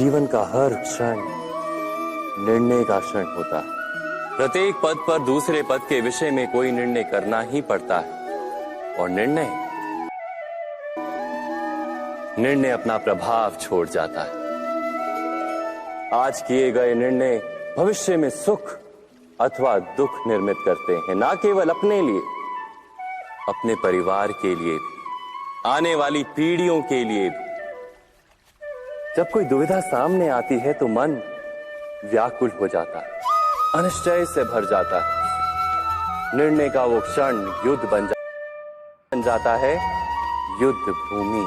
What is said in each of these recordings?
जीवन का हर क्षण निर्णय का क्षण होता है। प्रत्येक पद पर दूसरे पद के विषय में कोई निर्णय करना ही पड़ता है और निर्णय अपना प्रभाव छोड़ जाता है। आज किए गए निर्णय भविष्य में सुख अथवा दुख निर्मित करते हैं, ना केवल अपने लिए, अपने परिवार के लिए भी, आने वाली पीढ़ियों के लिए भी। जब कोई दुविधा सामने आती है तो मन व्याकुल हो जाता है, अनिश्चय से भर जाता है। निर्णय का वो क्षण युद्ध बन जाता है, युद्ध भूमि।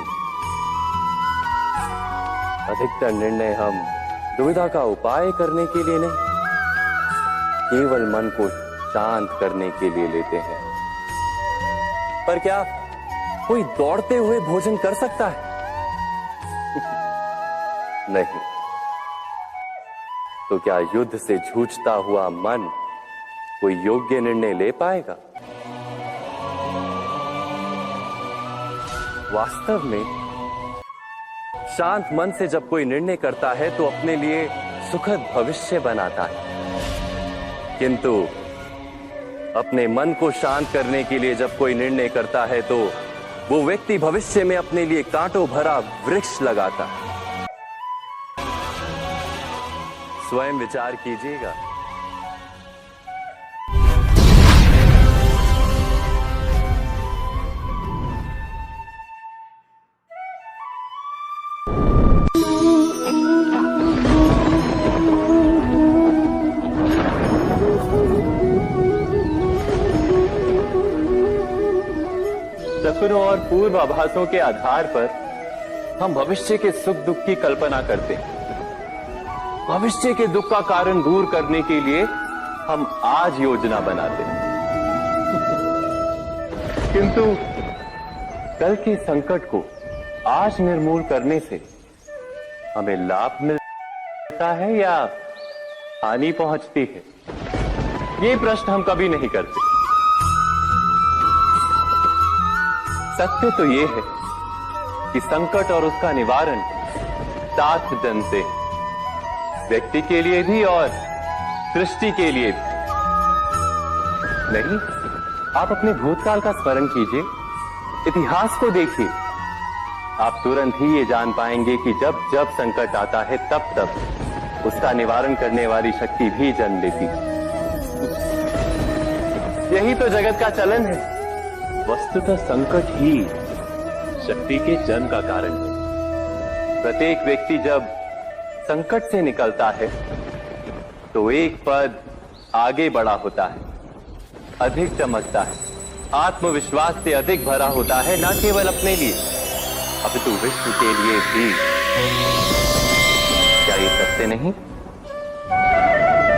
अधिकतर निर्णय हम दुविधा का उपाय करने के लिए नहीं, केवल मन को शांत करने के लिए लेते हैं। पर क्या कोई दौड़ते हुए भोजन कर सकता है? नहीं। तो क्या युद्ध से जूझता हुआ मन कोई योग्य निर्णय ले पाएगा? वास्तव में शांत मन से जब कोई निर्णय करता है तो अपने लिए सुखद भविष्य बनाता है, किंतु अपने मन को शांत करने के लिए जब कोई निर्णय करता है तो वो व्यक्ति भविष्य में अपने लिए कांटों भरा वृक्ष लगाता है। स्वयं विचार कीजिएगा। शकुनों और पूर्वाभासों के आधार पर हम भविष्य के सुख दुख की कल्पना करते हैं। भविष्य के दुख का कारण दूर करने के लिए हम आज योजना बनाते हैं, किंतु कल के संकट को आज निर्मूल करने से हमें लाभ मिलता है या हानि पहुंचती है, ये प्रश्न हम कभी नहीं करते। सत्य तो ये है कि संकट और उसका निवारण सात जन से, व्यक्ति के लिए भी और सृष्टि के लिए भी। नहीं, आप अपने भूतकाल का स्मरण कीजिए, इतिहास को देखिए, आप तुरंत ही ये जान पाएंगे कि जब जब संकट आता है तब तब उसका निवारण करने वाली शक्ति भी जन्म लेती है। यही तो जगत का चलन है। वस्तुतः संकट ही शक्ति के जन्म का कारण है। प्रत्येक व्यक्ति जब संकट से निकलता है तो एक पद आगे बढ़ा होता है, अधिक चमकता है, आत्मविश्वास से अधिक भरा होता है, न केवल अपने लिए अपितु विश्व के लिए भी। क्या ये सत्य नहीं?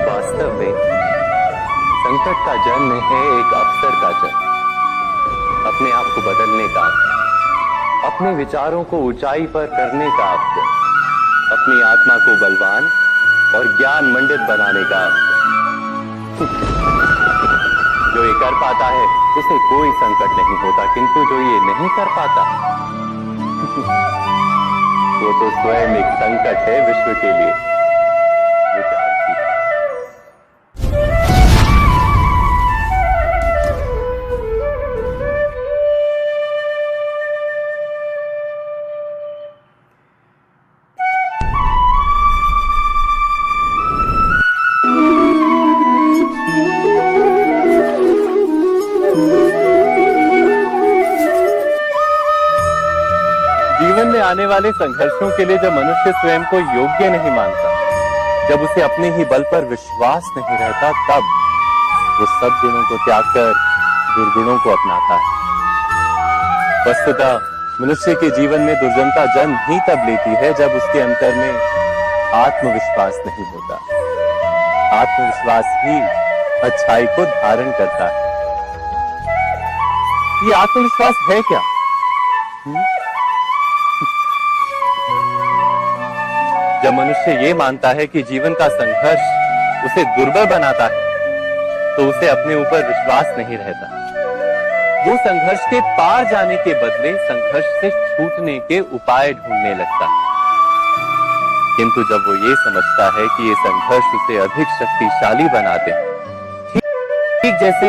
वास्तव में संकट का जन्म है एक अवसर का जन्म, अपने आप को बदलने का, अपने विचारों को ऊंचाई पर करने का अवसर, अपनी आत्मा को बलवान और ज्ञान मंडित बनाने का अवसर। जो ये कर पाता है उसे कोई संकट नहीं होता, किंतु जो ये नहीं कर पाता वो तो स्वयं एक संकट है विश्व के लिए। विचार कीजिए। जीवन में आने वाले संघर्षों के लिए जब मनुष्य स्वयं को योग्य नहीं मानता, जब उसे अपने ही बल पर विश्वास नहीं रहता, तब वो सब गुणों को त्याग कर दुर्गुणों को अपनाता है। वस्तुतः मनुष्य के जीवन में दुर्जनता जन्म ही तब लेती है जब उसके अंतर में आत्मविश्वास नहीं होता। आत्मविश्वास ही अच्छाई को धारण करता है। ये आत्मविश्वास है क्या? जब मनुष्य ये मानता है कि जीवन का संघर्ष उसे दुर्बल बनाता है, तो उसे अपने ऊपर विश्वास नहीं रहता। वो संघर्ष के पार जाने के बदले संघर्ष से छूटने के उपाय ढूंढने लगता है। किंतु जब वो ये समझता है कि ये संघर्ष उसे अधिक शक्तिशाली बनाते हैं, ठीक जैसे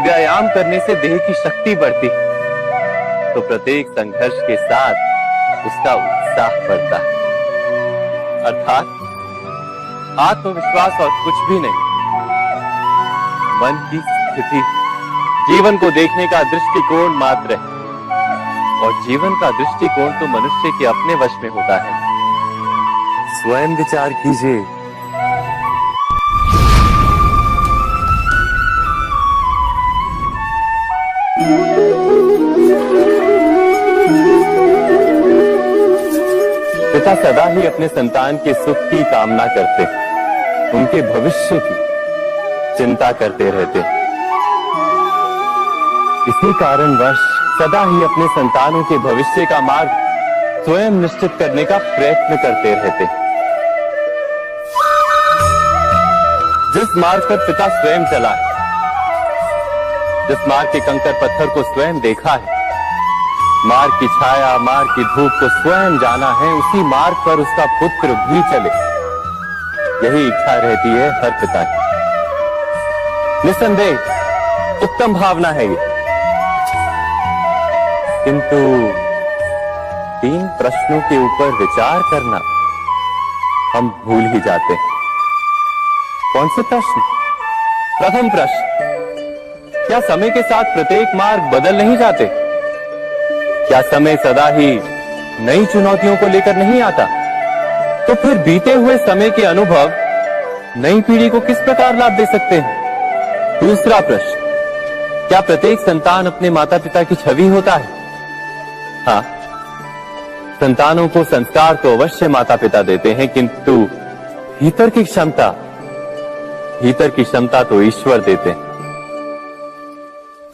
व्यायाम करने से देह की शक्ति बढ़ती, तो प्रत्येक संघर्ष के साथ उसका उत्साह बढ़ता है। अर्थात आत्मविश्वास और कुछ भी नहीं, मन की स्थिति जीवन को देखने का दृष्टिकोण मात्र है, और जीवन का दृष्टिकोण तो मनुष्य के अपने वश में होता है। स्वयं विचार कीजिए। पिता सदा ही अपने संतान के सुख की कामना करते, उनके भविष्य की चिंता करते रहते। इसी कारणवश सदा ही अपने संतानों के भविष्य का मार्ग स्वयं निश्चित करने का प्रयत्न करते रहते। जिस मार्ग पर पिता स्वयं चला है, जिस मार्ग के कंकर पत्थर को स्वयं देखा है, मार्ग की छाया, मार्ग की धूप को स्वयं जाना है, उसी मार्ग पर उसका पुत्र भी चले, यही इच्छा रहती है हर पिता की। निस्संदेह उत्तम भावना है ये, किंतु 3 प्रश्नों के ऊपर विचार करना हम भूल ही जाते हैं। कौन से प्रश्न? प्रथम प्रश्न, क्या समय के साथ प्रत्येक मार्ग बदल नहीं जाते? क्या समय सदा ही नई चुनौतियों को लेकर नहीं आता? तो फिर बीते हुए समय के अनुभव नई पीढ़ी को किस प्रकार लाभ दे सकते हैं? दूसरा प्रश्न, क्या प्रत्येक संतान अपने माता पिता की छवि होता है? हाँ, संतानों को संस्कार तो अवश्य माता पिता देते हैं, किंतु भीतर की क्षमता तो ईश्वर देते हैं।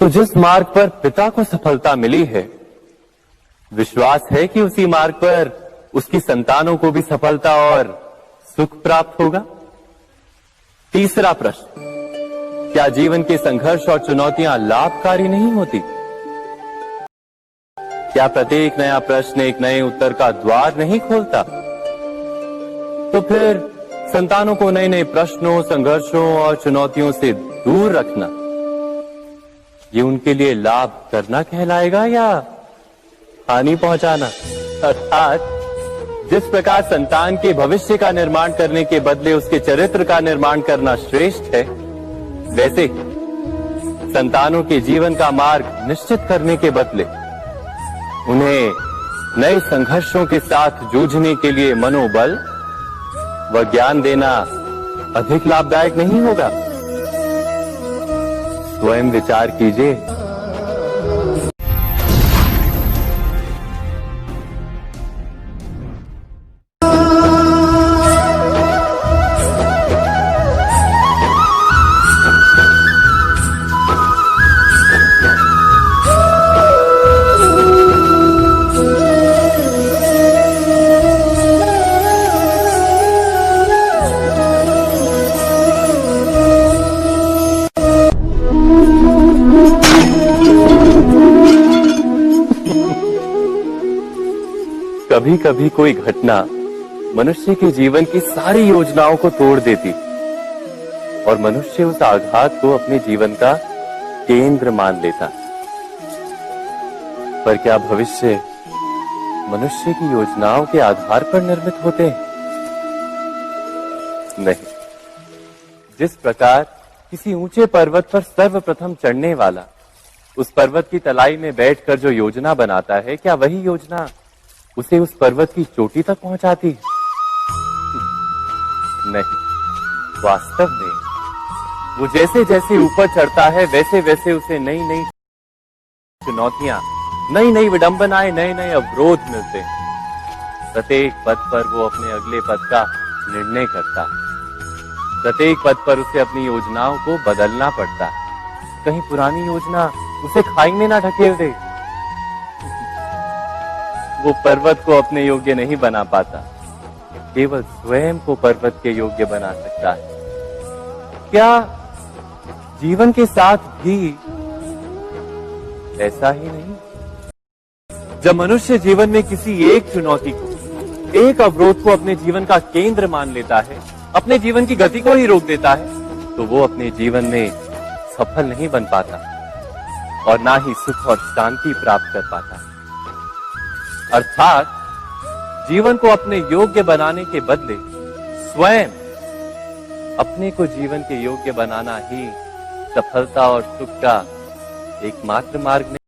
तो जिस मार्ग पर पिता को सफलता मिली है, विश्वास है कि उसी मार्ग पर उसकी संतानों को भी सफलता और सुख प्राप्त होगा। तीसरा प्रश्न, क्या जीवन के संघर्ष और चुनौतियां लाभकारी नहीं होती? क्या प्रत्येक नया प्रश्न एक नए उत्तर का द्वार नहीं खोलता? तो फिर संतानों को नए नए प्रश्नों, संघर्षों और चुनौतियों से दूर रखना, ये उनके लिए लाभ करना कहलाएगा या हानि पहुंचाना? अर्थात जिस प्रकार संतान के भविष्य का निर्माण करने के बदले उसके चरित्र का निर्माण करना श्रेष्ठ है, वैसे संतानों के जीवन का मार्ग निश्चित करने के बदले उन्हें नए संघर्षों के साथ जूझने के लिए मनोबल व ज्ञान देना अधिक लाभदायक नहीं होगा? स्वयं विचार कीजिए। कभी कभी कोई घटना मनुष्य के जीवन की सारी योजनाओं को तोड़ देती और मनुष्य उस आघात को अपने जीवन का केंद्र मान लेता। पर क्या भविष्य मनुष्य की योजनाओं के आधार पर निर्मित होते हैं? नहीं। जिस प्रकार किसी ऊंचे पर्वत पर सर्वप्रथम चढ़ने वाला उस पर्वत की तलाई में बैठकर जो योजना बनाता है, क्या वही योजना उसे उस पर्वत की चोटी तक पहुंचाती है? नहीं। वास्तव में वो जैसे जैसे ऊपर चढ़ता है, वैसे वैसे उसे नई नई चुनौतियां, नई नई विडंबनाएं, नए नए अवरोध मिलते हैं। प्रत्येक पद पर वो अपने अगले पद का निर्णय करता है। प्रत्येक पद पर उसे अपनी योजनाओं को बदलना पड़ता है। कहीं पुरानी योजना उसे खाई में ना ढकेल दे। वो पर्वत को अपने योग्य नहीं बना पाता, केवल स्वयं को पर्वत के योग्य बना सकता है। क्या जीवन के साथ भी ऐसा ही नहीं? जब मनुष्य जीवन में किसी एक चुनौती को एक अवरोध को अपने जीवन का केंद्र मान लेता है, अपने जीवन की गति को ही रोक देता है, तो वो अपने जीवन में सफल नहीं बन पाता और ना ही सुख और शांति प्राप्त कर पाता। अर्थात जीवन को अपने योग्य बनाने के बदले स्वयं अपने को जीवन के योग्य बनाना ही सफलता और सुख का एकमात्र मार्ग नहीं।